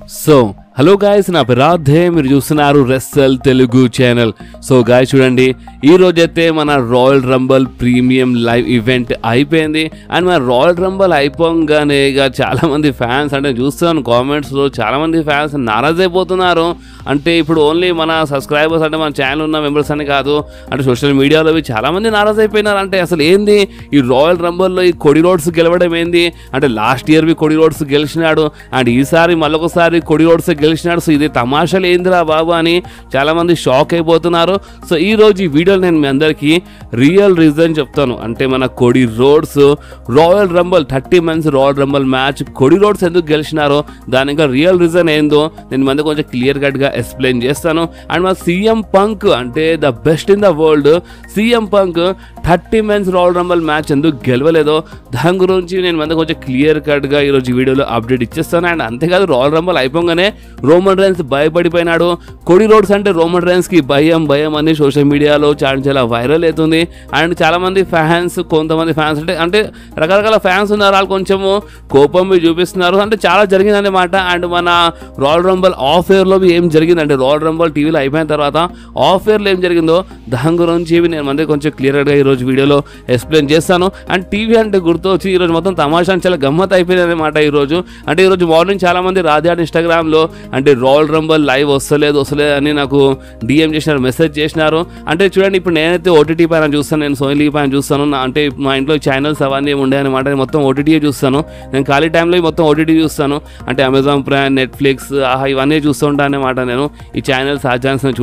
So, hello guys, నా పేరు రాధే, మీరు చూస్తున్నారు రెస్సల్ తెలుగు ఛానల్. సో గాయ్స్ చూడండి, ఈ రోజైతే మన royal Rumble premium live event అయిపోయింది. అండ్ మన రాయల్ రంబల్ అయిపోగానే ఇక చాలామంది ఫ్యాన్స్ అంటే చూస్తున్నాను కామెంట్స్లో చాలామంది ఫ్యాన్స్ నారాజ్ అయిపోతున్నారు. అంటే ఇప్పుడు ఓన్లీ మన సబ్స్క్రైబర్స్ అంటే మన ఛానల్ ఉన్న మెంబర్స్ అని కాదు, అంటే సోషల్ మీడియాలో చాలామంది నారాజ్ అయిపోయినారు. అంటే అసలు ఏంది ఈ రాయల్ రంబల్లో ఈ కొడి రోడ్స్ గెలవడం ఏంది అంటే లాస్ట్ ఇయర్ కొడి రోడ్స్ గెలిచినాడు అండ్ ఈసారి మళ్ళొకసారి కొడి రోడ్స్ గెలిచినాడు. సో ఇది తమాషాలు ఏందిరా బాబు అని చాలామంది షాక్ అయిపోతున్నారు. సో ఈ రోజు ఈ వీడియోలో నేను మీ అందరికీ రియల్ రీజన్ చెప్తాను. అంటే మన కొడి roads royal Rumble 30 men's royal rumble match కొడి రోడ్స్ ఎందుకు గెలిచినారో దానికి రియల్ రీజన్ ఏందో నేను మంది కొంచెం క్లియర్ కట్గా ఎక్స్ప్లెయిన్ చేస్తాను. అండ్ మన సీఎం పంక్ అంటే the best in the world CM Punk 30 men's royal rumble match ఎందుకు గెలవలేదో దాని గురించి నేను మంది కొంచెం క్లియర్ కట్గా ఈరోజు వీడియోలో అప్డేట్ ఇచ్చేస్తాను. అండ్ అంతేకాదు రాయల్ రంబల్ అయిపోగానే రోమన్ రైన్స్ భయపడిపోయినాడు. కొడి రోడ్స్ అంటే రోమన్ రైన్స్కి భయం అని సోషల్ మీడియాలో చాలా వైరల్ అవుతుంది. అండ్ చాలామంది ఫ్యాన్స్ కొంతమంది ఫ్యాన్స్ అంటే రకరకాల ఫ్యాన్స్ ఉన్నారు, వాళ్ళు కొంచెము కోపం చూపిస్తున్నారు. అంటే చాలా జరిగిందన్నమాట. అండ్ మన రాయల్ రంబల్ ఆఫ్ ఎయిర్లో ఏం జరిగిందంటే రాయల్ రంబల్ టీవీలో అయిపోయిన తర్వాత ఆఫ్ ఎయిర్లో ఏం జరిగిందో దాని గురించి నేను మంది కొంచెం క్లియర్గా ఈరోజు వీడియోలో ఎక్స్ప్లెయిన్ చేస్తాను. అండ్ టీవీ అంటే గుర్తు వచ్చి ఈరోజు మొత్తం తమాషా చాలా గమ్మత్ అయిపోయింది అనమాట. ఈరోజు మార్నింగ్ చాలామంది రాజా ఇన్స్టాగ్రామ్లో అంటే రాయల్ రంబల్ లైవ్ వస్తలేదు అని నాకు డిఎం చేసినారు, మెసేజ్ చేసినారు. అంటే చూడండి, ఇప్పుడు నేనైతే ఓటీటీ పైన చూస్తాను, నేను సోనీ పైన చూస్తాను. అంటే మా ఇంట్లో ఛానల్స్ అవన్నీ ఉండే అనమాట, మొత్తం ఓటీటీయే చూస్తాను. నేను ఖాళీ టైంలో మొత్తం ఓటీటీ చూస్తాను. అంటే అమెజాన్ ప్రైమ్, నెట్ఫ్లిక్స్, ఇవన్నీ చూస్తూ ఉంటాను అనమాట. నేను ఈ ఛానల్స్ ఆ ఛానల్స్ని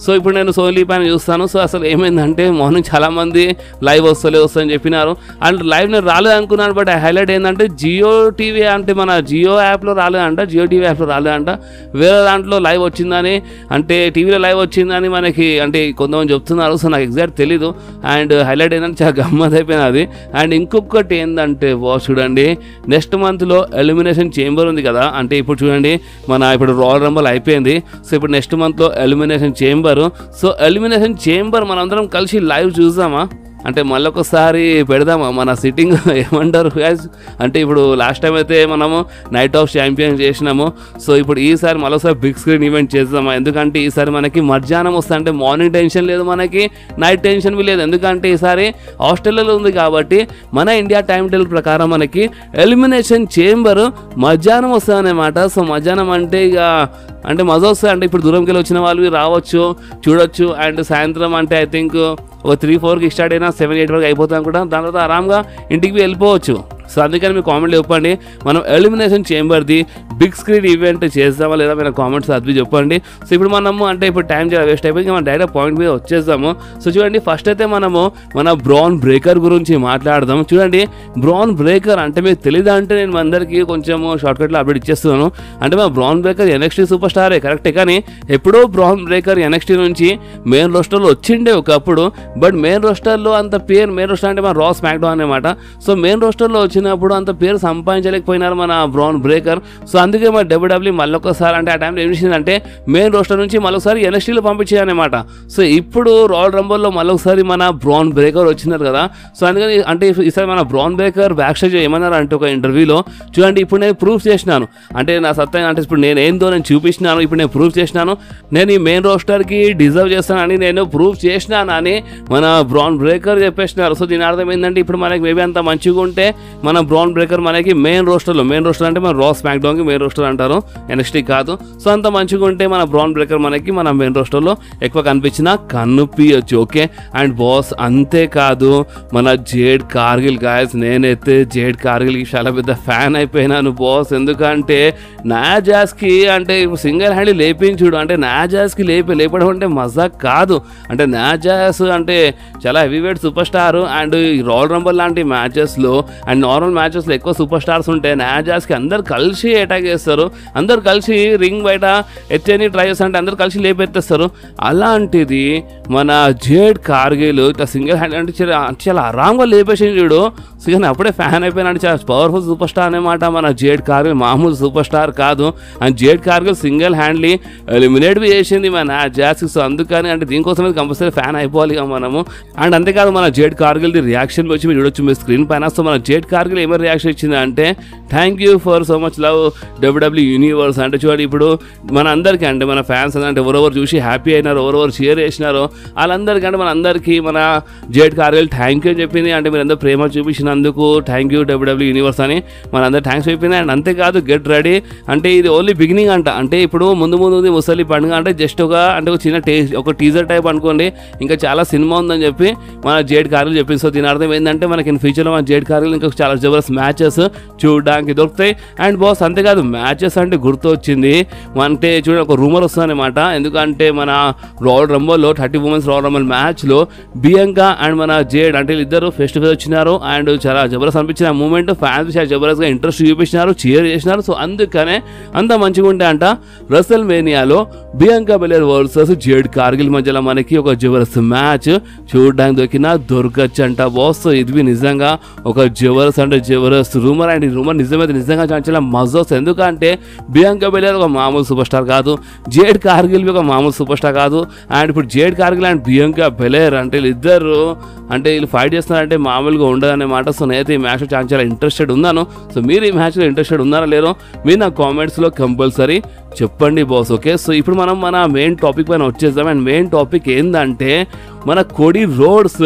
సో ఇప్పుడు నేను సోనీ పైన చూస్తాను. సో అసలు ఏమైందంటే మార్నింగ్ చాలామంది లైవ్ వస్తని చెప్పినారు. అండ్ లైవ్ నేను రాలేదు అనుకున్నాను. బట్ హైలైట్ ఏంటంటే జియో టీవీ అంటే మన జియో యాప్లో రాలేదంట, జియో టీవీ యాప్లో రాలేదంట, వేరే దాంట్లో లైవ్ వచ్చిందని, అంటే టీవీలో లైవ్ వచ్చిందని మనకి అంటే కొంతమంది చెప్తున్నారు. సో నాకు ఎగ్జాక్ట్ తెలీదు. అండ్ హైలైట్ ఏంటంటే చాలా గమ్మత్ అయిపోయినది. అండ్ ఇంకొకటి ఏంటంటే చూడండి, నెక్స్ట్ మంత్లో ఎలిమినేషన్ చేంబర్ ఉంది కదా. అంటే ఇప్పుడు చూడండి, ఇప్పుడు రాయల్ రంబల్ అయిపోయింది. సో ఇప్పుడు నెక్స్ట్ మంత్లో elimination chamber. So elimination chamber మనందరం కలిసి లైవ్ చూద్దామా? అంటే మళ్ళొకసారి పెడదామా మన సిట్టింగ్? ఏమంటారు గైస్? అంటే ఇప్పుడు లాస్ట్ టైం అయితే మనము నైట్ ఆఫ్ ఛాంపియన్ చేసినాము. సో ఇప్పుడు ఈసారి మళ్ళొకసారి బిగ్ స్క్రీన్ ఈవెంట్ చేద్దామా? ఎందుకంటే ఈసారి మనకి మధ్యాహ్నం వస్తే అంటే మార్నింగ్ టెన్షన్ లేదు, మనకి నైట్ టెన్షన్ లేదు. ఎందుకంటే ఈసారి ఆస్ట్రేలియాలో ఉంది కాబట్టి మన ఇండియా టైం టేబుల్ ప్రకారం మనకి ఎలిమినేషన్ చేంబర్ మధ్యాహ్నం వస్తుంది అన్నమాట. సో మధ్యాహ్నం అంటే ఇక అంటే మజా వస్తుంది. అంటే ఇప్పుడు దూరంకి వెళ్ళి వచ్చిన వాళ్ళు రావచ్చు, చూడొచ్చు. అండ్ సాయంత్రం అంటే ఐ థింక్ 3-4కి స్టార్ట్ అయినా 7-8 వరకు అయిపోతుంది అనుకుంటా. దాని తర్వాత ఆరామ్గా ఇంటికి వెళ్ళిపోవచ్చు. సో అందుకని మీ కామెంట్లో చెప్పండి, మనం ఎలిమినేషన్ చేంబర్ది బిగ్ స్క్రీన్ ఈవెంట్ చేద్దామా లేదా మీరు కామెంట్స్ అది చెప్పండి. సో ఇప్పుడు మనము అంటే ఇప్పుడు టైం చాలా వేస్ట్ అయిపోయింది, మనం డైరెక్ట్ పాయింట్ మీద వచ్చేద్దాము. సో చూడండి, ఫస్ట్ అయితే మనము మన బ్రాన్ బ్రేకర్ గురించి మాట్లాడదాం. చూడండి, బ్రాన్ బ్రేకర్ అంటే మీకు తెలియదు అంటే నేను అందరికీ కొంచెం షార్ట్కట్లో అప్డేట్ ఇచ్చేస్తున్నాను. అంటే మన బ్రాన్ బ్రేకర్ ఎన్ఎక్స్టీ సూపర్ స్టారే కరెక్టే, కానీ ఎప్పుడో బ్రాన్ బ్రేకర్ ఎన్ఎక్స్టీ నుంచి మెయిన్ రోస్టర్లో వచ్చిండే ఒకప్పుడు. బట్ మెయిన్ రోస్టర్లో అంత పేరు, మెయిన్ రోస్టర్ అంటే మన రా స్మాక్ డౌన్ అనమాట. సో మెయిన్ రోస్టర్లో వచ్చినప్పుడు అంత పేరు సంపాదించలేకపోయినారు మన బ్రాన్ బ్రేకర్. సో అందుకే మన డబ్ల్యూడబ్ల్యూ మళ్ళొకసారి అంటే ఆ టైంలో ఏం చేసిందంటే మెయిన్ రోస్టర్ నుంచి మళ్ళొకసారి ఎన్ఎక్స్టీలో పంపించారనమాట. సో ఇప్పుడు రాయల్ రంబల్లో మళ్ళొకసారి మన బ్రాన్ బ్రేకర్ వచ్చినారు కదా. సో అందుకని అంటే ఈసారి మన బ్రాన్ బ్రేకర్ బ్యాక్ స్టేజ్ ఏమన్నారు అంటే ఒక ఇంటర్వ్యూలో, చూడండి ఇప్పుడు నేను ప్రూఫ్ చేసినాను, అంటే నా సత్తా అంటే ఇప్పుడు నేను ఏందో నేను చూపించినాను, ఇప్పుడు నేను ప్రూఫ్ చేసినాను, నేను ఈ మెయిన్ రోస్టర్కి డిజర్వ్ చేస్తానని నేను ప్రూఫ్ చేసినాను అని మన బ్రాన్ బ్రేకర్ చెప్పేసినారు. సో దీని అర్థం ఏంటంటే ఇప్పుడు మనకి మేబీ అంత మంచిగా ఉంటే మన బ్రాన్ బ్రేకర్ మనకి మెయిన్ రోస్టర్ అంటే మన రా స్మాక్ డౌన్కి మెయిన్ రోస్టర్ అంటారు, ఎన్ఎక్స్టీ కాదు. సో అంత మంచిగా ఉంటే మన బ్రాన్ బ్రేకర్ మనకి మన మెయిన్ రోస్టర్లో ఎక్కువ కనిపించచ్చు. ఓకే. అండ్ బాస్ అంతేకాదు మన జేడ్ కార్గిల్ గాయస్, నేనైతే జేడ్ కార్గిల్కి చాలా పెద్ద ఫ్యాన్ అయిపోయినాను బాస్. ఎందుకంటే నాజాస్కి అంటే సింగిల్ హ్యాండ్ లేపించుడు, అంటే నాజాస్కి లేపడం అంటే మజా కాదు. అంటే నాజాస్ అంటే చాలా heavy weight super star. And royal Rumble లాంటి మ్యాచెస్లో అండ్ నార్మల్ మ్యాచెస్లో ఎక్కువ సూపర్ స్టార్స్ ఉంటే నాజాస్కి అందరు కలిసి అటాక్ చేస్తారు, అందరు కలిసి రింగ్ బయట ఎత్తేని ట్రై చేస్తారంటే అందరు కలిసి లేపెత్తేస్తారు. అలాంటిది మన జేడ్ కార్గిల్ సింగిల్ హ్యాండ్ అంటే చాలా ఆరాంగా లేపేసింది చూడు. సో కానీ అప్పుడే ఫ్యాన్ అయిపోయినాడు, చాలా పవర్ఫుల్ సూపర్ స్టార్ అనమాట మన జేడ్ కార్గిల్, మామూలు సూపర్ స్టార్ కాదు. And jade Kargil single Handley eliminate చేసింది మన నాజాస్కి. సో అందుకని అంటే దీనికోసం కంపల్సరీ ఫ్యాన్ అయిపోవాలి మనము. అండ్ అంతేకాదు మన జేడ్ కార్గిల్ది రియాక్షన్ వచ్చి మీరు చూడొచ్చు మీ స్క్రీన్ పైన. సో మన జేడ్ కార్గిల్ కార్గిల్ ఏమైనా రియాక్షన్ ఇచ్చింది అంటే thank you for so much love WWE universe అంటే చూడండి ఇప్పుడు మన అందరికీ అంటే మన ఫ్యాన్స్ అంటే ఎవరెవరు చూసి హ్యాపీ అయినారో ఎవరెవరు షేర్ చేసినారో వాళ్ళందరికీ అంటే మన అందరికీ మన జేడ్ కార్గిల్ థ్యాంక్ యూ అని చెప్పింది. అంటే మీరు అందరూ ప్రేమ చూపించినందుకు థ్యాంక్ యూ డబ్ల్యూడబ్ల్యూ యూనివర్స్ అని మన అందరూ థ్యాంక్స్ చెప్పింది. అండ్ అంతేకాదు గెట్ రెడీ అంటే ఇది ఓన్లీ బిగినింగ్ అంట. అంటే ఇప్పుడు ముందు ముసలి పండుగ అంటే జస్ట్ ఒక చిన్న ఒక టీజర్ టైప్ అనుకోండి, ఇంకా చాలా సినిమా ఉందని చెప్పి మన జేడ్ కార్గిల్ చెప్పింది. సో దీని అర్థం ఏంటంటే మనకి ఇన్ ఫ్యూచర్లో మన జేడ్ కార్గిల్ ఇంకా చాలా జబర్దస్త్ మ్యాచెస్ చూడడానికి దొరుకుతాయి. అండ్ బాస్ అంతేకాదు మ్యాచెస్ అంటే గుర్తు వచ్చింది అంటే చూడండి ఒక రూమర్ వస్తుంది అనమాట. ఎందుకంటే మన రాయల్ రంబల్లో 30 Women's రాయల్ రంబల్ మ్యాచ్లో బియాంకా అండ్ మన జేడ్ అంటే ఇద్దరు ఫేస్ టు ఫేస్ వచ్చినారు. అండ్ చాలా జబర్దస్త్ అనిపించిన మూమెంట్, ఫ్యాన్స్ చాలా జబర్దస్త్గా ఇంట్రెస్ట్ చూపించినారు, చీర్ చేసినారు. సో అందుకనే అంత మంచిగా ఉంటే అంట రెసల్ మేనియాలో బియాంకా బెలెర్ వర్సెస్ జేడ్ కార్గిల్ మధ్యలో మనకి ఒక జబర్దస్త్ మ్యాచ్ చూడడానికి దొరకచ్చు అంట బాస్. ఇది నిజంగా ఒక జబర్దస్త్ అంటే జబర్దస్త్ రూమర్. అండ్ ఈ రూమర్ నిజమైతే నిజంగా చాలా మజా వస్తుంది. ఎందుకంటే బియాంకా బెలెర్ ఒక మామూలు సూపర్ స్టార్ కాదు, జేడ్ కార్గిల్ ఒక మామూలు సూపర్ స్టార్ కాదు. అండ్ ఇప్పుడు జేడ్ కార్గిల్ అండ్ బియాంకా బెలెర్ అంటే వీళ్ళిద్దరు అంటే వీళ్ళు ఫైట్ చేస్తున్నారంటే మామూలుగా ఉండదన్నమాట. సో నేనైతే ఈ మ్యాచ్లో చాలా ఇంట్రెస్టెడ్ ఉన్నాను. సో మీరు ఈ మ్యాచ్లో ఇంట్రెస్టెడ్ ఉన్నారా లేరో మీరు నా కామెంట్స్లో కంపల్సరీ చెప్పండి బాస్. ఓకే, సో ఇప్పుడు మనం మన మెయిన్ టాపిక్ పైన వచ్చేద్దాం. అండ్ మెయిన్ టాపిక్ ఏంటంటే మన Cody Rhodes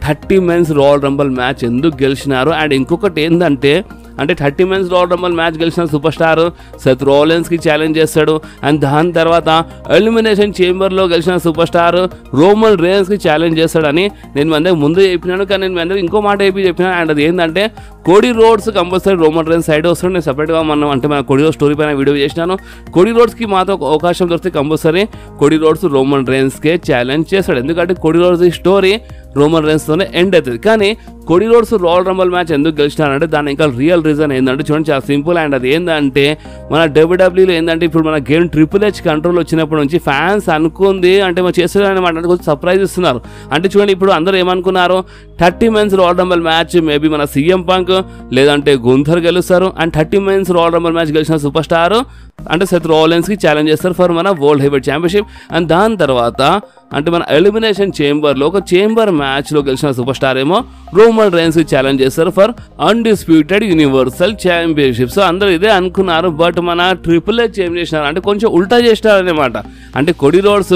30 Men's royal rumble match ఎందుకు గెలిచినారు. అండ్ ఇంకొకటి ఏంటంటే అంటే 30 Men's రాయల్ రంబల్ మ్యాచ్ గెలిచిన సూపర్ స్టార్ సెత్ రోలెన్స్కి ఛాలెంజ్ చేస్తాడు. అండ్ దాని తర్వాత ఎలిమినేషన్ చేంబర్లో గెలిచిన సూపర్ స్టార్ రోమన్ రేన్స్కి ఛాలెంజ్ చేస్తాడని నేను మన ముందు చెప్పినాను. కానీ నేను మన ఇంకో మాట చెప్పినాను. అండ్ అది ఏంటంటే Cody Rhodes compulsory Roman Reigns side వస్తాడు. నేను సపరేట్గా మన కోడీ రోడ్స్ స్టోరీ పైన వీడియో చేసినాను. కోడీ రోడ్స్కి మాత్రం అవకాశం దొరికితే కంపల్సరీ కోడీ రోడ్స్ రోమన్ రేన్స్కే ఛాలెంజ్ చేస్తాడు. ఎందుకంటే కోడీ రోడ్స్ స్టోరీ రోమన్ రేన్స్తోనే ఎండ్ అవుతుంది. కానీ Cody Rhodes royal rumble match ఎందుకు గెలిచినారంటే దాని ఇంకా రియల్ రీజన్ ఏంటంటే చూడండి చాలా సింపుల్. అండ్ అది ఏంటంటే మన డబ్ల్యూడబ్ల్యూలో ఏంటంటే ఇప్పుడు మన గేమ్ ట్రిపుల్ హెచ్ కంట్రోల్ వచ్చినప్పటి నుంచి ఫ్యాన్స్ అనుకుంది అంటే మనం చేస్తారనమాట అంటే కొంచెం సర్ప్రైజ్ ఇస్తున్నారు. అంటే చూడండి ఇప్పుడు అందరూ ఏమనుకున్నారు 30 Men's royal rumble match maybe మన సీఎం పంక్ లేదంటే గుంథర్ గెలుస్తారు. And 30 Men's royal rumble match గెలిచిన సూపర్ స్టార్ అంటే సెత్ రోలెన్స్కి ఛాలెంజ్ చేస్తారు ఫర్ మన వరల్డ్ హెవీవెయిట్ ఛాంపియన్షిప్. అండ్ దాని తర్వాత అంటే మన ఎలిమినేషన్ చేంబర్లో ఒక చేంబర్ మ్యాచ్లో గెలిచిన సూపర్ స్టార్ ఏమో రోమన్ రేన్స్కి ఛాలెంజ్ చేస్తారు for undisputed universal championship. So అందరూ ఇదే అనుకున్నారు. బట్ మన ట్రిపుల్ హెచ్ ఏం చేసినారు అంటే కొంచెం ఉల్టా చేసినారు అనమాట. అంటే కోడీ రోడ్స్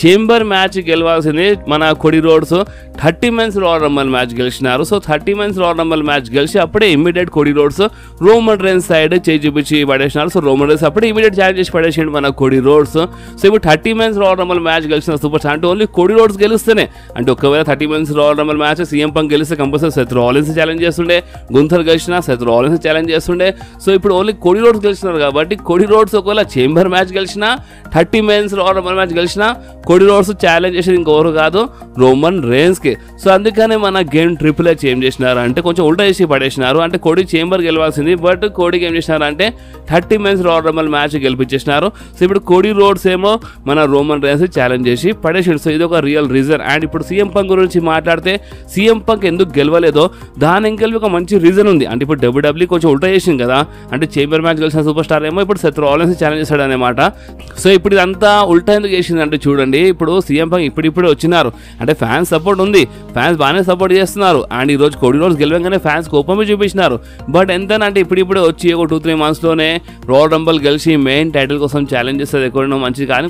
చేంబర్ మ్యాచ్ గెలవాల్సింది మన Cody Rhodes 30 Men's royal rumble match గెలిచినారు. So 30 Men's royal rumble match గెలిచి అప్పుడే immediate Cody Rhodes Roman Reigns side చేయి చూపించి పడేసినారు. సో రోమన్ రేన్స్ అప్పుడే ఇమీడియట్ ఛాలెంజ్ చేసి పడేసిండు మన కోడీ రోడ్స్. సో ఇప్పుడు 30 Men's రాయల్ రంబల్ మ్యాచ్ గెలిచిన సూపర్ స్టార్ అంటే ఓన్లీ కోడీ రోడ్స్ గెలుస్తేనే. అంటే ఒకవేళ 30 Men's royal rumble match CM punk గెలిస్తే కంపల్సరీ సెత్ రోలెన్స్ ఛాలెంజ్ చేస్తుండే, గుంథర్ గెలిచినా సెత్ రోలెన్స్ ఛాలెంజ్ చేస్తుండే. సో ఇప్పుడు ఓన్లీ కోడీ రోడ్స్ గెలిచినారు కాబట్టి కోడీ రోడ్స్ ఒకవేళ చేంబర్ మ్యాచ్ గెలిచినా 30 Men's రాయల్ రంబల్ మ్యాచ్ గెలిచినా కోడీ రోడ్స్ ఛాలెంజ్ చేసేది ఇంకెవరు కాదు రోమన్ రేన్స్కి. సో అందుకనే మన గేమ్ ట్రిపుల్ హెచ్ ఏం చేసినారు అంటే కొంచెం ఉల్టా చేసి పడేసినారు. అంటే కోడీ చేంబర్ గెలవాల్సింది బట్ కోడీకి ఏం చేసినారు అంటే 30 Men's రాయల్ రంబల్ మ్యాచ్ గెలిపించేసినారు. సో ఇప్పుడు కోడీ రోడ్స్ ఏమో మన రోమన్ రేన్స్ ఛాలెంజ్ చేసి పడేసాడు. సో ఇది ఒక రియల్ రీజన్. అండ్ ఇప్పుడు సీఎం పంక్ గురించి మాట్లాడితే సీఎం పంక్ ఎందుకు గెలవలేదో దానికి ఒక మంచి రీజన్ ఉంది. అంటే ఇప్పుడు డబ్ల్యూడబ్ల్యూ కొంచెం ఉల్టా చేసింది కదా. అంటే చేంబర్ మ్యాచ్ గెలిచిన సూపర్ స్టార్ ఏమో ఇప్పుడు సెత్ రోలెన్స్ ఛాలెంజ్ చేశాడు అనమాట. సో ఇప్పుడు ఇదంతా ఉల్టా ఎందుకు చేసింది అంటే చూడండి ఇప్పుడు సీఎం పంక్ ఇప్పుడిప్పుడే వచ్చినారు. అంటే ఫ్యాన్స్ సపోర్ట్ ఉంది, ఫ్యాన్స్ బాగానే సపోర్ట్ చేస్తున్నారు. అండ్ ఈరోజు కోడీ రోడ్స్ గెలవగానే ఫ్యాన్స్ కోపమే చూపించినారు. బట్ ఎంతనంటే ఇప్పుడిప్పుడే వచ్చి ఒక 2-3 monthsలోనే రాయల్ రంబల్ గెలిచి మెయిన్ టైటిల్ కోసం ఛాలెంజ్ చేస్తుంది ఎక్కడో మంచిది. కానీ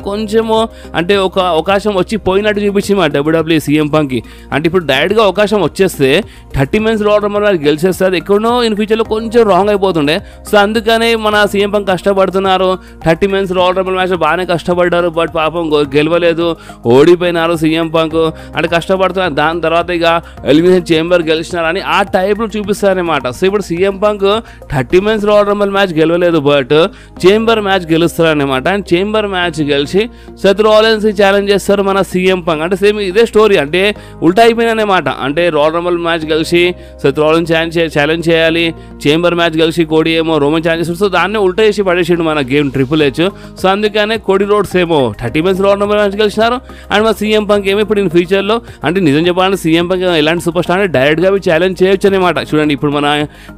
కొంచెము అంటే ఒక అవకాశం వచ్చి పోయినట్టు చూపించింది మా డబ్ల్యూడబ్ల్యూ సీఎం పంక్కి. అంటే ఇప్పుడు డైరెక్ట్గా అవకాశం వచ్చేస్తే 30 Men's రాయల్ రంబల్ మ్యాచ్ గెలిచేస్తే అది ఎక్కడో ఇన్ ఫ్యూచర్లో కొంచెం రాంగ్ అయిపోతుండే. సో అందుకనే మన సీఎం పంక్ కష్టపడుతున్నారు. 30 Men's రాయల్ రంబల్ మ్యాచ్ బాగానే కష్టపడ్డారు బట్ పాపం గెలవలేదు, ఓడిపోయినారు సీఎం పంక్. అంటే కష్టపడుతున్నారు. దాని తర్వాత ఇక ఎలిమినేషన్ చేంబర్ గెలిచినారని ఆ టైప్లో చూపిస్తారనమాట. సో ఇప్పుడు CM Punk 30 Men's royal rumble match గెలవలేదు బట్ చేంబర్ మ్యాచ్ గెలుస్తారనమాట. అండ్ చేంబర్ మ్యాచ్ గెలిచి సెత్ రోలెన్స్ ఛాలెంజ్ చేస్తారు మన సీఎం పంక్. అంటే సేమ్ ఇదే స్టోరీ అంటే ఉల్టా అయిపోయిందన్నమాట. అంటే రాయల్ రంబల్ మ్యాచ్ గెలిచి సెత్ రోలెన్స్ ఛాలెంజ్ చేయాలి, చేంబర్ మ్యాచ్ గెలిచి కోడీ ఏమో రోమన్ ఛాలెంజ్ చేస్తారు. సో దాన్ని ఉల్టా చేసి పడేసాడు మన గేమ్ ట్రిపుల్ హెచ్. సో అందుకనే కోడీ రోడ్స్ ఏమో 30 Men's రాయల్ రంబల్ మ్యాచ్ గెలిచినారు. అండ్ మన సీఎం పంక్ ఏమో ఇప్పుడు ఇన్ ఫ్యూచర్లో అంటే నిజం చెప్పాలంటే సీఎం పంక్ ఎలాంటి సూపర్ స్టార్ అంటే డైరెక్ట్గా ఛాలెంజ్ చేయొచ్చు అనమాట. చూడండి ఇప్పుడు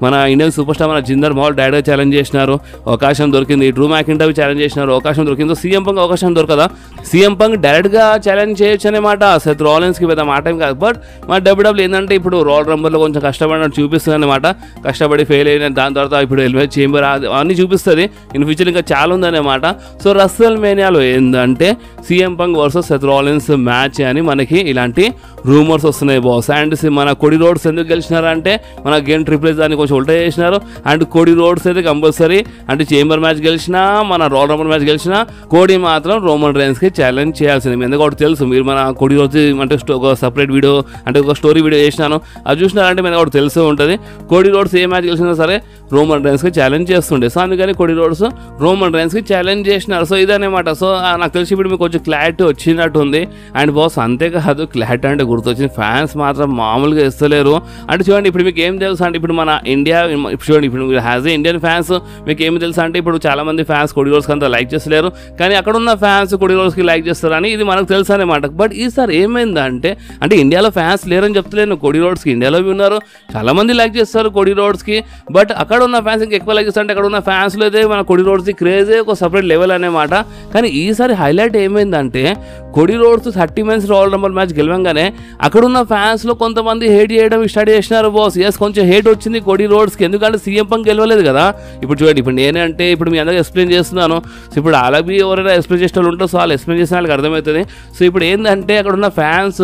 మన ఇండియన్ సూపర్ స్టార్ మన జిందర్ మహల్ డైరెక్ట్గా ఛాలెంజ్ చేసినారు, అవకాశం దొరికింది. డ్రూ మ్యాకింటైర్ ఛాలెంజ్ చేసినారు, అవకాశం దొరికింది. సీఎం పంక్ అవకాశం దొరకదా? సీఎం పంక్ డైరెక్ట్గా ఛాలెంజ్ చేయొచ్చు అనమాట సెత్ రాలిన్స్కి, పెద్ద మాట ఏం కాదు. బట్ మా డబ్ల్యూడబ్ల్యూ ఏంటంటే ఇప్పుడు రాయల్ రంబర్లో కొంచెం కష్టపడినట్టు చూపిస్తుంది అనమాట. కష్టపడి ఫెయిల్ అయిన దాని తర్వాత ఇప్పుడు ఎలిమినేట్ చేంబర్ అన్నీ చూపిస్తుంది. ఇన్ ఫ్యూచర్ ఇంకా చాలా ఉందన్నమాట. సో రస్సెల్ మేనియాలో ఏంటంటే CM punk versus Seth Rollins match అని మనకి ఇలాంటి రూమర్స్ వస్తున్నాయి బాస్. అండ్ మన కోడి రోడ్స్ ఎందుకు గెలిచినారంటే మన గేమ్ ట్రిపుల్ దాన్ని కొంచెం ఉల్టా చేసినారు. అండ్ కోడి రోడ్స్ అయితే కంపల్సరీ అంటే చేంబర్ మ్యాచ్ గెలిచినా మన రాయల్ రంబర్ మ్యాచ్ గెలిచినా కోడి మాత్రం రోమన్ రైన్స్కి ఛాలెంజ్ చేయాల్సింది. ఎందుకంటే తెలుసు మీరు మన కోడి రోడ్స్ అంటే ఒక సపరేట్ వీడియో అంటే ఒక స్టోరీ వీడియో చేసినాను, అది చూసినారంటే మీకు ఒకటి తెలిసే ఉంటుంది. కోడి రోడ్స్ ఏ మ్యాచ్ గెలిచినా సరే రోమన్ రైన్స్కి ఛాలెంజ్ చేస్తుండే. సో అందుకని కోడి రోడ్స్ రోమన్ రైన్స్కి ఛాలెంజ్ చేసినారు. సో ఇదన్నమాట. సో నాకు తెలిసి ఇప్పుడు మీకు కొంచెం క్లారిటీ వచ్చినట్టు ఉంది. అండ్ బాస్ అంతేకాదు క్లారిటీ అంటే గుర్తొచ్చింది, ఫ్యాన్స్ మాత్రం మామూలుగా ఇస్తలేరు. అంటే చూడండి ఇప్పుడు మీకు ఏం తెలుసు అంటే ఇప్పుడు మన ఇండియా చూడండి ఇప్పుడు యాజ్ ఏ ఇండియన్ ఫ్యాన్స్ మీకు ఏమి తెలుసు అంటే ఇప్పుడు చాలా మంది ఫ్యాన్స్ కోడి రోడ్స్కి అంతా లైక్ చేస్తలేరు, కానీ అక్కడ ఉన్న ఫ్యాన్స్ కోడి రోడ్స్కి లైక్ చేస్తారని ఇది మనకు తెలుసు అనమాట. బట్ ఈసారి ఏమైందంటే అంటే ఇండియాలో ఫ్యాన్స్ లేరని చెప్తలేను, కోడి రోడ్స్కి ఇండియాలో ఉన్నారు, చాలా మంది లైక్ చేస్తారు కోడి రోడ్స్కి. బట్ అక్కడ ఉన్న ఫ్యాన్స్ ఇంకా ఎక్కువ లైక్ చేస్తారు. అంటే అక్కడ ఉన్న ఫ్యాన్స్లో అయితే మన కోడి రోడ్స్కి క్రేజే ఒక సపరేట్ లెవెల్ అనమాట. కానీ ఈసారి హైలైట్ ఏమైందంటే Cody Rhodes 30 men's royal rumble match గెలవంగానే అక్కడున్న ఫ్యాన్స్లో కొంతమంది హేట్ చేయడం స్టార్ట్ చేసినారు బాస్. ఎస్ కొంచెం హేట్ వచ్చింది కోడి రోడ్స్కి, ఎందుకంటే సీఎం పంక్ గెలవలేదు కదా. ఇప్పుడు చూడండి ఇప్పుడు నేనంటే ఇప్పుడు మీ అందరికీ ఎక్స్ప్లెయిన్ చేస్తున్నాను. సో ఇప్పుడు అలాగే ఎవరైనా ఎక్స్ప్లెయిన్ చేసిన వాళ్ళు ఉంటారో సో వాళ్ళు ఎక్స్ప్లెయిన్ చేసిన వాళ్ళకి అర్థమవుతుంది. సో ఇప్పుడు ఏంటంటే అక్కడ ఉన్న ఫ్యాన్స్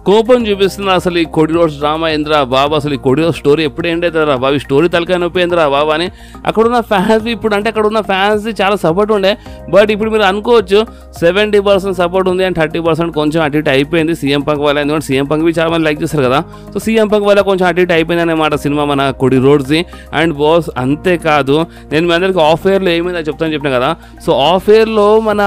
కోపం చూపిస్తున్నారు, అసలు ఈ కోడి రోడ్స్ డ్రామా ఏంద్రా బాబు, అసలు ఈ కోడి రోడ్స్ స్టోరీ ఎప్పుడు ఏంటవుతుందిరా బాబు, ఈ స్టోరీ తలకాయ నొప్పి ఏంద్రా బాబు అని అక్కడున్న ఫ్యాన్స్ ఇప్పుడు అంటే అక్కడ ఉన్న ఫ్యాన్స్ చాలా సపోర్ట్ ఉండే. బట్ ఇప్పుడు మీరు అనుకోవచ్చు 70% సపోర్ట్ ఉంది అండ్ 30% కొంచెం అటు ఇటు అయిపోయింది సీఎం పంక్ వల్ల. ఎందుకంటే సీఎం పంక్ చాలా మంది లైక్ చేస్తారు కదా. సో సీఎం పంక్ వల్ల కొంచెం అటు ఇటు అయిపోయింది అనమాట సినిమా మన కోడి రోడ్స్ది. అండ్ బాస్ అంతేకాదు నేను మీ అందరికి ఆఫ్ ఎయిర్లో ఏమైందో చెప్తాను చెప్పిన కదా. సో ఆఫ్ ఎయిర్లో మన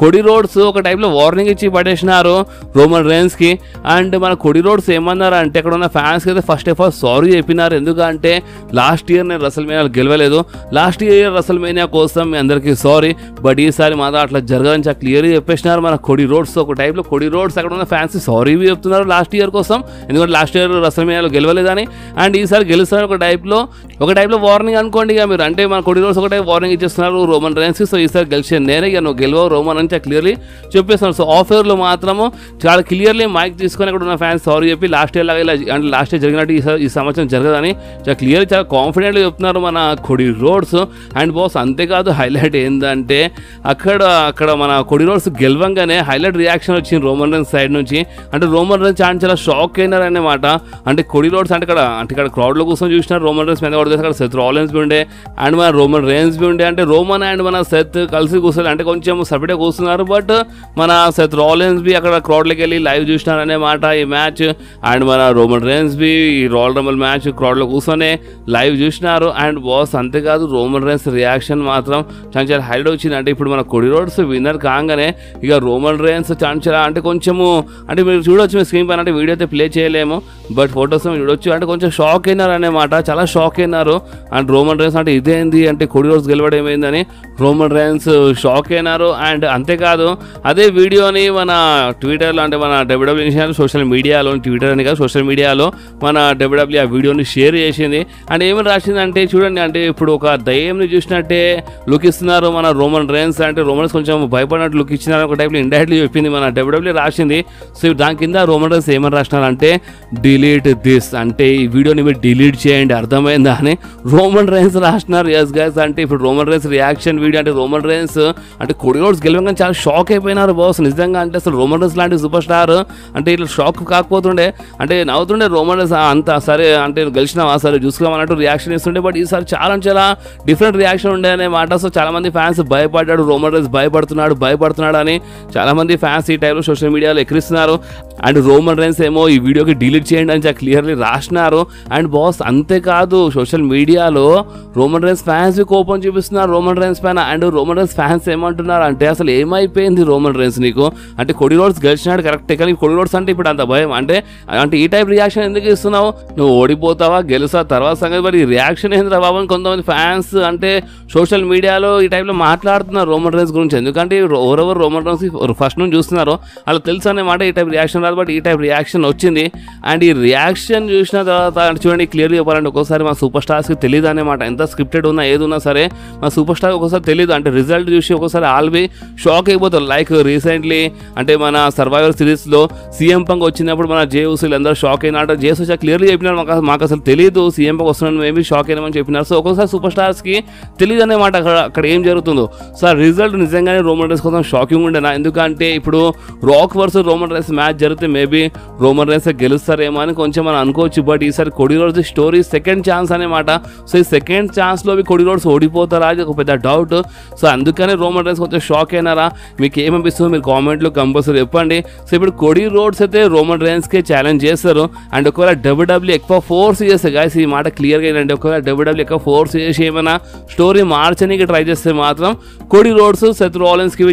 కోడి రోడ్స్ ఒక టైప్లో వార్నింగ్ ఇచ్చి పడేసినారు రోమన్ రైన్స్కి. అండ్ మన కోడి రోడ్స్ ఏమన్నారు అంటే అక్కడ ఉన్న ఫ్యాన్స్కి అయితే ఫస్ట్ ఆఫ్ ఆల్ సారీ చెప్పినారు. ఎందుకంటే లాస్ట్ ఇయర్ నేను రసల్ మేనియా గెలవలేదు, లాస్ట్ ఇయర్ రసల్ మేనియా కోసం మీ అందరికీ సారీ, బట్ ఈసారి మాత్రం అట్లా జరగదని చాలా క్లియర్గా చెప్పేసినారు మన కోడి రోడ్స్. ఒక టైప్లో కోడి రోడ్స్ అక్కడ ఉన్న ఫ్యాన్స్ సారీ చెప్తున్నారు లాస్ట్ ఇయర్ కోసం, ఎందుకంటే లాస్ట్ ఇయర్ రసల్ మేనియాలో గెలవలేదని. అండ్ ఈసారి గెలుస్తున్నారు ఒక టైప్లో వార్నింగ్ అనుకోండి ఇక మీరు. అంటే మన కోడి రోడ్స్ ఒక టైప్ వార్నింగ్ ఇచ్చేస్తున్నారు రోమన్ రైన్స్కి. సో ఈసారి గెలిచే నేనే ఇక నువ్వు గెలవవు రోమన్ అని క్లియర్లీ చెప్పేస్తున్నారు. సో ఆఫ్ ఎయిర్లో మాత్రము చాలా క్లియర్లీ మైక్ తీసుకొని అక్కడ ఉన్న ఫ్యాన్స్ సారీ చెప్పి లాస్ట్ ఇయర్ లాగా ఇలా అంటే లాస్ట్ ఇయర్ జరిగినట్టు ఈ సంవత్సరం జరగదని చాలా క్లియర్లీ చాలా కాన్ఫిడెంట్గా చెప్తున్నారు మన కోడి రోడ్స్. అండ్ బాస్ అంతేకాదు హైలైట్ ఏంటంటే అక్కడ మన కోడి రోడ్స్ గెలవంగానే హైలైట్ రియాక్షన్ వచ్చింది రోమన్ రైన్స్ సైడ్ నుంచి. అంటే రోమన్ రైన్స్ చాలా షాక్ అయినారన్నమాట. అంటే కోడి రోడ్స్ అంటే ఇక్కడ క్రౌడ్లో కూర్చొని చూసినారు రోమన్ రైన్స్ మీద కొడితే అక్కడ సెత్ రాలిన్స్ బి ఉండే అండ్ మన రోమన్ రైన్స్ బి ఉండే. అంటే రోమన్ అండ్ మన సెత్ కలిసి కూర్చొని అంటే కొంచెం సపరేట్గా కూర్చున్నారు. బట్ మన సెత్ రాలిన్స్ బి అక్కడ క్రౌడ్లోకి వెళ్ళి లైవ్ చూసినారు అన్నమాట ఈ మ్యాచ్. అండ్ మన రోమన్ రైన్స్ బి ఈ రాయల్ రంబల్ మ్యాచ్ క్రౌడ్లో కూర్చొని లైవ్ చూసినారు. అండ్ బాస్ అంతేకాదు రోమన్ రైన్స్ రియాక్షన్ మాత్రం చాలా హైలైట్ వచ్చింది. అంటే ఇప్పుడు మన కోడి రోడ్స్ విన్నర్ కాగానే ఇక రోమన్ రైన్స్ చాలా అంటే కొంచెము అంటే మీరు చూడొచ్చు మీ స్క్రీన్ పైన, అంటే వీడియో అయితే ప్లే చేయలేము బట్ ఫొటోస్ చూడొచ్చు. అంటే కొంచెం షాక్ అయినారు అన్నమాట, చాలా షాక్ అయినారు. అండ్ రోమన్ రైన్స్ అంటే ఇదేంది అంటే కోడి రోడ్స్ గెలవడం ఏమైందని రోమన్ రైన్స్ షాక్ అయినారు. అండ్ అంతేకాదు అదే వీడియోని మన ట్విట్టర్లో అంటే మన డబ్ల్యూడబ్ల్యూ సోషల్ మీడియాలో, ట్విట్టర్ అని కాదు సోషల్ మీడియాలో మన డబ్ల్యూడబ్ల్యూ ఆ వీడియోని షేర్ చేసింది. అండ్ ఏమని రాసిందంటే చూడండి, అంటే ఇప్పుడు ఒక దయ్యంని చూసినట్టే లుక్ ఇస్తున్నారు మన రోమన్ రైన్స్. అంటే రోమన్స్ కొంచెం భయపడినట్టు లుక్ ఇచ్చినారు ఒక టైప్లో ఇండైరెక్ట్లీ చెప్పింది మన డబ్ల్యూడబ్ల్యూ రాసింది. సో దాని కింద రోమన్ రైన్స్ ఏమని రాసినారంటే డిలీట్ దిస్, అంటే ఈ వీడియోని మీరు డిలీట్ చేయండి అర్థమైందా అని రోమన్ రైన్స్ రాసినారు. ఎస్ గైస్ అంటే ఇప్పుడు రోమన్ రైన్స్ రియాక్షన్ వీడియో. అంటే రోమన్ రైన్స్ అంటే కోడి రోడ్స్ గెలవగానే చాలా షాక్ అయిపోయినారు బాస్ నిజంగా. అంటే అసలు రోమన్ రైన్స్ లాంటి సూపర్ స్టార్ అంటే ఇట్లా షాక్ కాకపోతుండే, అంటే నవ్వుతుండే రోమన్ రైన్స్ అంత సరే అంటే గెలిచినావా సరే చూసుకోమన్నట్టు రియాక్షన్ ఇస్తుండే. బట్ ఈసారి చాలా డిఫరెంట్ రియాక్షన్ ఉండే అన్నమాట. సో చాలా మంది ఫ్యాన్స్ భయపడ్డాడు, రోమన్ రైన్స్ భయపడుతున్నాడు అని చాలా మంది ఫ్యాన్స్ ఈ టైంలో సోషల్ మీడియాలో ఎక్కిరిస్తున్నారు. అండ్ రోమన్ రైన్స్ ఏమో ఈ వీడియోకి డిలీట్ చేయండి అని చాలా క్లియర్లీ రాసినారు. అండ్ బాస్ అంతేకాదు సోషల్ మీడియాలో రోమన్ రైన్స్ ఫ్యాన్స్ కోపం చూపిస్తున్నారు రోమన్ రైన్స్ పైన. అండ్ రోమన్ రైన్స్ ఫ్యాన్స్ ఏమంటున్నారు అంటే అసలు ఏమైపోయింది రోమన్ రైన్స్ నీకు, అంటే కోడి రోడ్స్ గెలిచినాడు కరెక్టే కానీ కోడి రోడ్స్ అంటే ఇప్పుడు అంత భయం అంటే ఈ టైప్ రియాక్షన్ ఎందుకు ఇస్తున్నావు, నువ్వు ఓడిపోతావా గెలుసా తర్వాత సంగతి, మరి ఈ రియాక్షన్ ఏంద్రా బాబు అని కొంతమంది ఫ్యాన్స్ అంటే సోషల్ మీడియాలో ఈ టైప్లో మాట్లాడుతున్నారు రోమన్ రైన్స్ గురించి. ఎందుకంటే ఎవరెవరు రోమన్ రైన్స్ ఫస్ట్ నుంచి చూస్తున్నారో అలా తెలుసు అన్నమాట ఈ టైప్ రియాక్షన్ రాదు. బట్ ఈ టైప్ రియాక్షన్ వచ్చింది. అండ్ ఈ రియాక్షన్ చూసిన తర్వాత చూడండి క్లియర్గా చెప్పాలంటే ఒక్కోసారి మా సూపర్ స్టార్స్కి తెలియదు అనమాట. ఎంత స్క్రిప్టెడ్ ఉన్నా ఏది ఉన్నా సరే మన సూపర్ స్టార్ ఒకసారి తెలియదు, అంటే రిజల్ట్ చూసి ఒకసారి ఆల్వి షాక్ అయిపోతారు. లైక్ రీసెంట్లీ అంటే మన సర్వైవర్ సిరీస్లో సీఎం పంక్ వచ్చినప్పుడు మన జేయూసీలు అందరూ షాక్ అయినాడు. జేసూసా క్లియర్లీ చెప్పినారు మాకు అసలు తెలియదు సీఎం పంక్ వస్తున్నాడు, మేబీ షాక్ అయినామని చెప్పినారు. సో ఒక్కొక్కసారి సూపర్ స్టార్స్కి తెలియదు అనమాట అక్కడ ఏం జరుగుతుందో. సో ఆ రిజల్ట్ నిజంగానే రోమన్ రైన్స్ కోసం షాకింగ్ ఉండేనా, ఎందుకంటే ఇప్పుడు rock versus Roman Reigns match జరిగితే మేబీ రోమన్ రైన్స్ గెలుస్తారేమో అని కొంచెం మనం అనుకోవచ్చు. బట్ ఈసారి Cody Rhodes story second chance అనమాట. సో ఈ సెకండ్ ఛాన్స్లో కోడీ రోడ్స్ ఓడిపోతారా అది ఒక పెద్ద డౌట్. సో అందుకనే రోమన్ రైన్స్ కొంచెం షాక్ అయినారా, మీకు ఏమనిపిస్తుందో మీరు కామెంట్లో కంపల్సరీ చెప్పండి. సో ఇప్పుడు కోడీ రోడ్స్ అయితే రోమన్ రైన్స్కే ఛాలెంజ్ చేస్తారు. అండ్ ఒకవేళ డబ్ల్యూడబ్ల్యూ ఎక్కువ ఫోర్స్ చేస్తే గాయస్, ఈ మాట క్లియర్గా ఏంటంటే ఒకవేళ డబ్ల్యూడబ్ల్యూ ఎక్కువ ఫోర్స్ చేసి ఏమైనా స్టోరీ మార్చడానికి ట్రై చేస్తే మాత్రం కోడీ రోడ్స్ సెత్ రాలిన్స్కి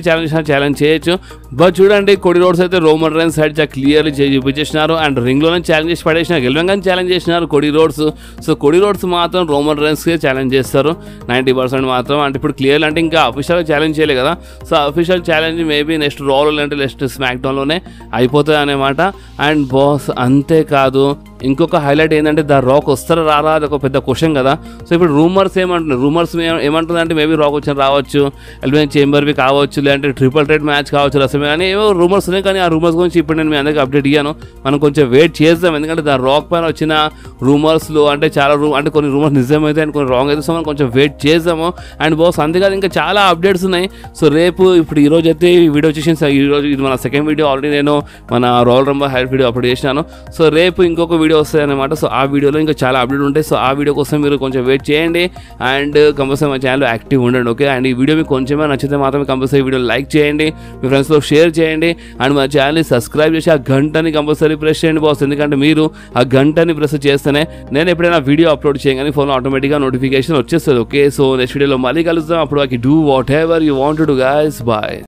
ఛాలెంజ్ చేయొచ్చు. బట్ చూడండి కోడీ రోడ్స్ అయితే రోమన్ రైన్స్ సైడ్ చాలా క్లియర్లీ చూపించేసినారు. అండ్ రింగ్లోనే ఛాలెంజ్ చేసి పడేసిన గెలవంగానే ఛాలెంజ్ చేసినారు Cody Rhodes. So Cody roads మాత్రం రోమన్ రైన్స్కే ఛాలెంజ్ చేస్తారు 90% మాత్రం. అంటే ఇప్పుడు క్లియర్ అంటే ఇంకా అఫీషియల్గా ఛాలెంజ్ చేయలేదు కదా. So official challenge maybe next రాలో అంటే నెక్స్ట్ స్మాక్ డౌన్లోనే అయిపోతుంది అనమాట. అండ్ బాస్ అంతేకాదు ఇంకొక హైలైట్ ఏంటంటే ద రాక్ వస్తారా రారా అది ఒక పెద్ద క్వశ్చన్ కదా. సో ఇప్పుడు రూమర్స్ ఏమంటుంది అంటే మేబీ రాక్ వచ్చి రావచ్చు, ఎలిమినేషన్ చేంబర్వి కావచ్చు, లేదంటే ట్రిపుల్ థ్రెట్ మ్యాచ్ కావచ్చు రసమే అని ఏవో రూమర్స్ ఉన్నాయి. కానీ ఆ రూమర్స్ గురించి ఇప్పుడు నేను మీ అందరికీ అప్డేట్ ఇయ్యాను. మనం కొంచెం వెయిట్ చేద్దాం, ఎందుకంటే ద రాక్ పైన వచ్చిన రూమర్స్లో అంటే చాలా అంటే కొన్ని రూమర్స్ నిజమైతే అండ్ కొన్ని రాంగ్ అయితే. సో మనం కొంచెం వెయిట్ చేద్దాము. అండ్ బాస్ అంతేకాదు ఇంకా చాలా అప్డేట్స్ ఉన్నాయి. సో రేపు ఇప్పుడు ఈరోజు అయితే ఈ వీడియో వచ్చేసి ఈరోజు ఇది మన సెకండ్ వీడియో, ఆల్రెడీ నేను మన royal Rumble highlight video upload చేసినాను. సో రేపు ఇంకొక వీడియో వస్తాయి అనమాట. సో ఆ వీడియోలో ఇంకా చాలా అప్డేట్ ఉంటాయి. సో ఆ వీడియో కోసం మీరు కొంచెం వెయిట్ చేయండి అండ్ కంపల్సరీ మా ఛానల్ యాక్టివ్ ఉండండి. ఓకే, అండ్ ఈ వీడియో మీకు కొంచెమే నచ్చితే మాత్రమే కంపల్సరీ వీడియో లైక్ చేయండి, మీ ఫ్రెండ్స్లో షేర్ చేయండి అండ్ మా ఛానల్ని సబ్స్క్రైబ్ చేసి ఆ గంటని కంపల్సరీ ప్రెస్ చేయండి బాస్. ఎందుకంటే మీరు ఆ గంటని ప్రెస్ చేస్తేనే నేను ఎప్పుడైనా వీడియో అప్లోడ్ చేయగానే ఫోన్లో ఆటోమేటిక్గా నోటిఫికేషన్ వచ్చేస్తుంది. ఓకే, సో నెక్స్ట్ వీడియోలో మళ్ళీ కలుద్దాం. అప్పుడు do whatever you want to do guys. Bye.